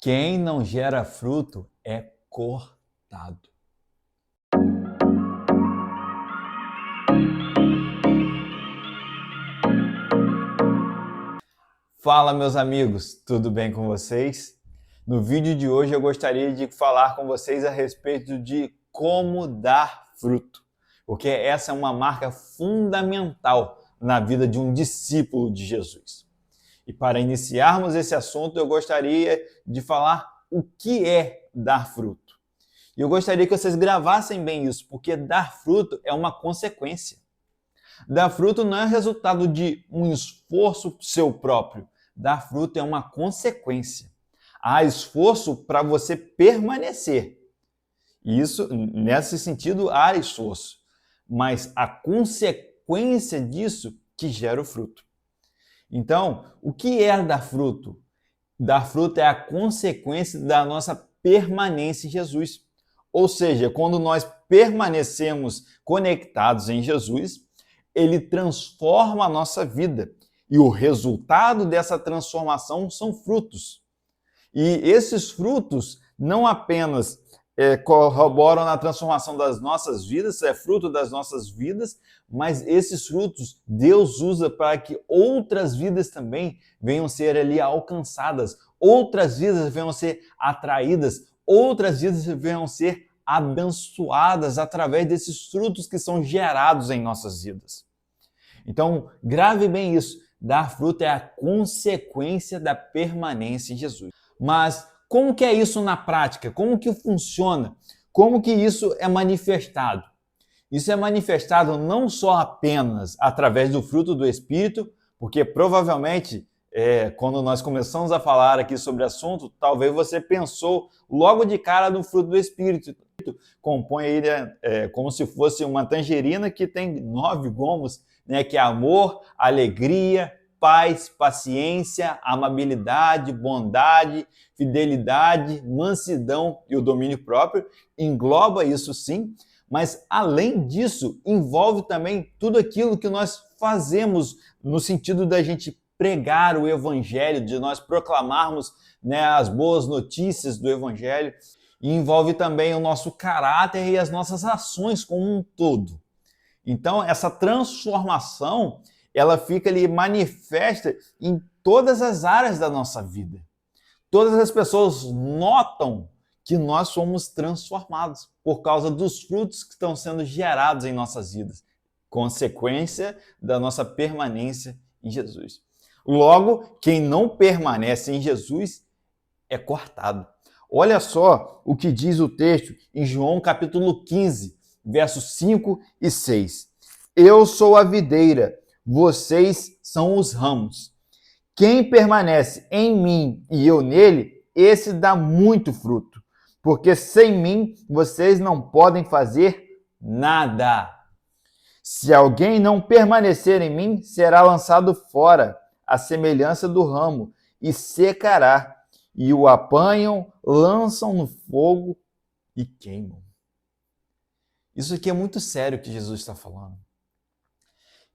Quem não gera fruto é cortado. Fala, meus amigos, tudo bem com vocês? No vídeo de hoje eu gostaria de falar com vocês a respeito de como dar fruto, porque essa é uma marca fundamental na vida de um discípulo de Jesus. E para iniciarmos esse assunto, eu gostaria de falar o que é dar fruto. E eu gostaria que vocês gravassem bem isso, porque dar fruto é uma consequência. Dar fruto não é resultado de um esforço seu próprio. Dar fruto é uma consequência. Há esforço para você permanecer. Isso, nesse sentido, há esforço. Mas a consequência disso que gera o fruto. Então, o que é dar fruto? Dar fruto é a consequência da nossa permanência em Jesus. Ou seja, quando nós permanecemos conectados em Jesus, ele transforma a nossa vida. E o resultado dessa transformação são frutos. E esses frutos não apenas corroboram na transformação das nossas vidas, é fruto das nossas vidas, mas esses frutos Deus usa para que outras vidas também venham ser ali alcançadas, outras vidas venham ser atraídas, outras vidas venham ser abençoadas através desses frutos que são gerados em nossas vidas. Então, grave bem isso. Dar fruto é a consequência da permanência em Jesus. Mas como que é isso na prática? Como que funciona? Como que isso é manifestado? Isso é manifestado não só apenas através do fruto do Espírito, porque provavelmente, quando nós começamos a falar aqui sobre o assunto, talvez você pensou logo de cara no fruto do Espírito. Compõe ele como se fosse uma tangerina que tem 9 gomos, né, que é amor, alegria, paz, paciência, amabilidade, bondade, fidelidade, mansidão e o domínio próprio. Engloba isso sim, mas além disso, envolve também tudo aquilo que nós fazemos no sentido da gente pregar o evangelho, de nós proclamarmos, né, as boas notícias do evangelho, e envolve também o nosso caráter e as nossas ações como um todo. Então, essa transformação, ela fica ali manifesta em todas as áreas da nossa vida. Todas as pessoas notam que nós somos transformados por causa dos frutos que estão sendo gerados em nossas vidas, consequência da nossa permanência em Jesus. Logo, quem não permanece em Jesus é cortado. Olha só o que diz o texto em João capítulo 15, versos 5 e 6. Eu sou a videira, vocês são os ramos. Quem permanece em mim e eu nele, esse dá muito fruto, porque sem mim vocês não podem fazer nada. Se alguém não permanecer em mim, será lançado fora, à semelhança do ramo, e secará. E o apanham, lançam no fogo e queimam. Isso aqui é muito sério que Jesus está falando.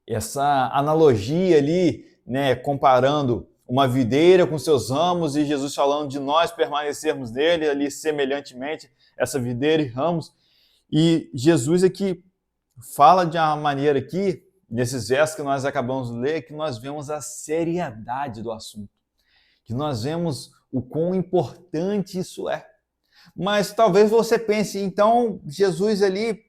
Essa analogia ali, né, comparando uma videira com seus ramos e Jesus falando de nós permanecermos nele ali semelhantemente, essa videira e ramos. E Jesus aqui fala de uma maneira aqui, nesses versos que nós acabamos de ler, que nós vemos a seriedade do assunto, que nós vemos o quão importante isso é. Mas talvez você pense, então, Jesus ali,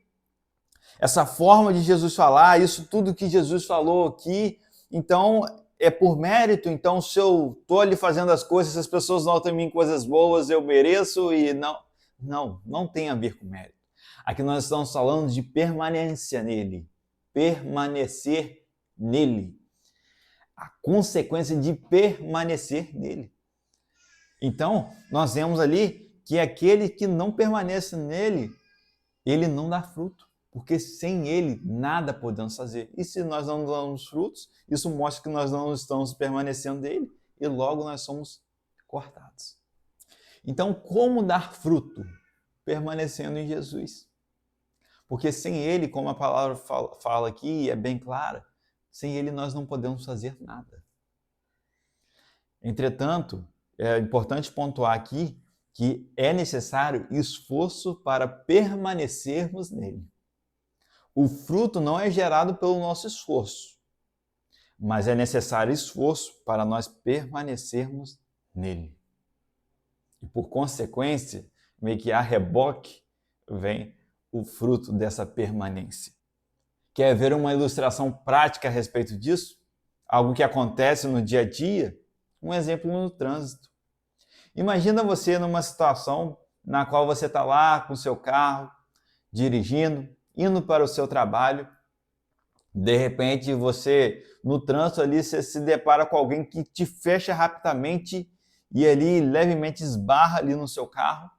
essa forma de Jesus falar, isso tudo que Jesus falou aqui, então é por mérito, então se eu estou ali fazendo as coisas, se as pessoas notam em mim coisas boas, eu mereço e não tem a ver com mérito. Aqui nós estamos falando de permanência nele, permanecer nele, a consequência de permanecer nele. Então, nós vemos ali que aquele que não permanece nele, ele não dá fruto, porque sem ele nada podemos fazer. E se nós não damos frutos, isso mostra que nós não estamos permanecendo nele e logo nós somos cortados. Então, como dar fruto? Permanecendo em Jesus. Porque sem ele, como a palavra fala aqui, é bem clara, sem ele nós não podemos fazer nada. Entretanto, é importante pontuar aqui que é necessário esforço para permanecermos nele. O fruto não é gerado pelo nosso esforço, mas é necessário esforço para nós permanecermos nele. E por consequência, meio que a reboque vem o fruto dessa permanência. Quer ver uma ilustração prática a respeito disso? Algo que acontece no dia a dia? Um exemplo no trânsito. Imagina você numa situação na qual você está lá com o seu carro, dirigindo, indo para o seu trabalho. De repente, você, no trânsito ali, você se depara com alguém que te fecha rapidamente e ali levemente esbarra ali no seu carro.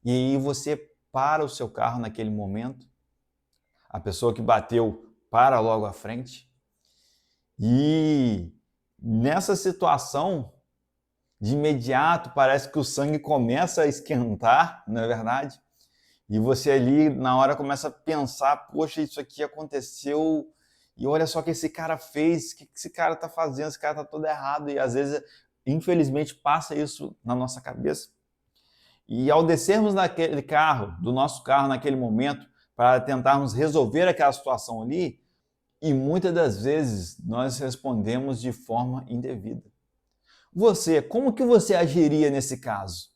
E aí você para o seu carro naquele momento. A pessoa que bateu para logo à frente. E nessa situação, de imediato, parece que o sangue começa a esquentar, não é verdade? E você ali, na hora, começa a pensar, poxa, isso aqui aconteceu, e olha só o que esse cara fez, o que esse cara está fazendo, esse cara está todo errado, e às vezes, infelizmente, passa isso na nossa cabeça. E ao descermos daquele carro, do nosso carro naquele momento, para tentarmos resolver aquela situação ali, e muitas das vezes nós respondemos de forma indevida. Você, como que você agiria nesse caso?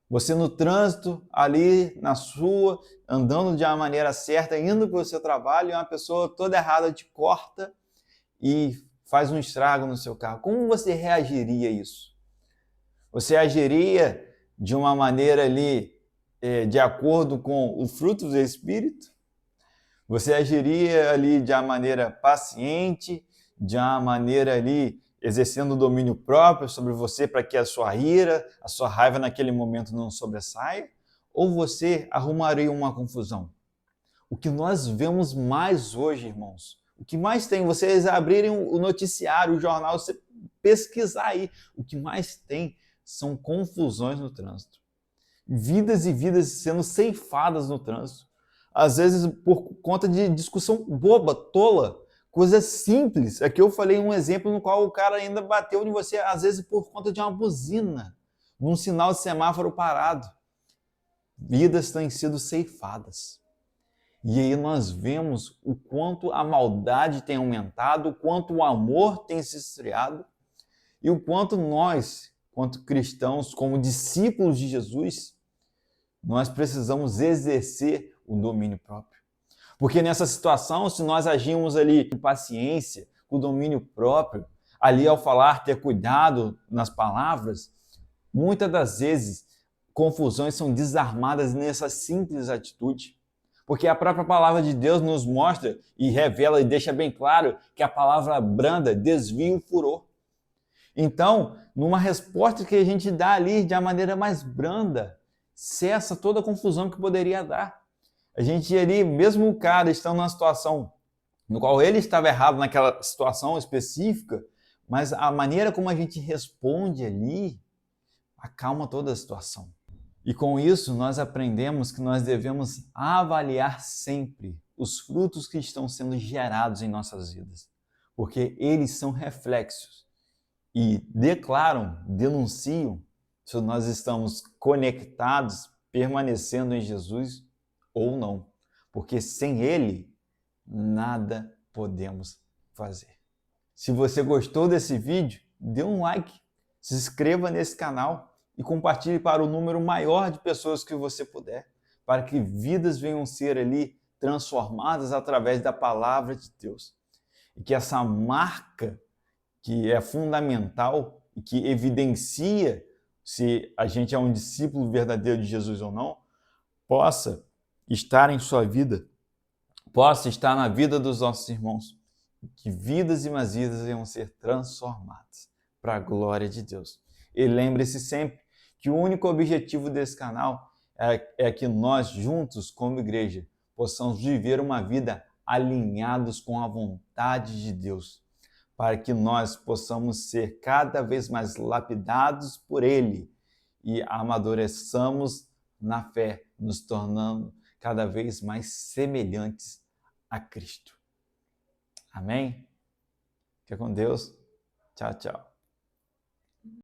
Você no trânsito, ali na sua, andando de uma maneira certa, indo para o seu trabalho, e uma pessoa toda errada te corta e faz um estrago no seu carro. Como você reagiria a isso? Você agiria de uma maneira ali, de acordo com o fruto do Espírito? Você agiria ali de uma maneira paciente, de uma maneira ali exercendo o domínio próprio sobre você para que a sua ira, a sua raiva naquele momento não sobressaia? Ou você arrumaria uma confusão? O que nós vemos mais hoje, irmãos, o que mais tem, vocês abrirem o noticiário, o jornal, você pesquisar aí, o que mais tem são confusões no trânsito. Vidas e vidas sendo ceifadas no trânsito. Às vezes por conta de discussão boba, tola, coisas simples. Aqui eu falei um exemplo no qual o cara ainda bateu em você, às vezes por conta de uma buzina, num sinal de semáforo parado. Vidas têm sido ceifadas. E aí nós vemos o quanto a maldade tem aumentado, o quanto o amor tem se esfriado e o quanto nós, quanto cristãos, como discípulos de Jesus, nós precisamos exercer o domínio próprio. Porque nessa situação, se nós agimos ali com paciência, com domínio próprio, ali ao falar, ter cuidado nas palavras, muitas das vezes confusões são desarmadas nessa simples atitude. Porque a própria palavra de Deus nos mostra e revela e deixa bem claro que a palavra branda desvia o furor. Então, numa resposta que a gente dá ali de uma maneira mais branda, cessa toda a confusão que poderia dar. A gente ali, mesmo o cara estando numa situação no qual ele estava errado naquela situação específica, mas a maneira como a gente responde ali acalma toda a situação. E com isso nós aprendemos que nós devemos avaliar sempre os frutos que estão sendo gerados em nossas vidas, porque eles são reflexos e declaram, denunciam se nós estamos conectados, permanecendo em Jesus ou não, porque sem Ele nada podemos fazer. Se você gostou desse vídeo, dê um like, se inscreva nesse canal e compartilhe para o número maior de pessoas que você puder, para que vidas venham ser ali transformadas através da palavra de Deus. E que essa marca que é fundamental e que evidencia se a gente é um discípulo verdadeiro de Jesus ou não, possa estar em sua vida, possa estar na vida dos nossos irmãos, que vidas e mais vidas venham ser transformadas para a glória de Deus. E lembre-se sempre que o único objetivo desse canal é que nós juntos, como igreja, possamos viver uma vida alinhados com a vontade de Deus, para que nós possamos ser cada vez mais lapidados por Ele e amadureçamos na fé, nos tornando cada vez mais semelhantes a Cristo. Amém? Fica com Deus. Tchau, tchau.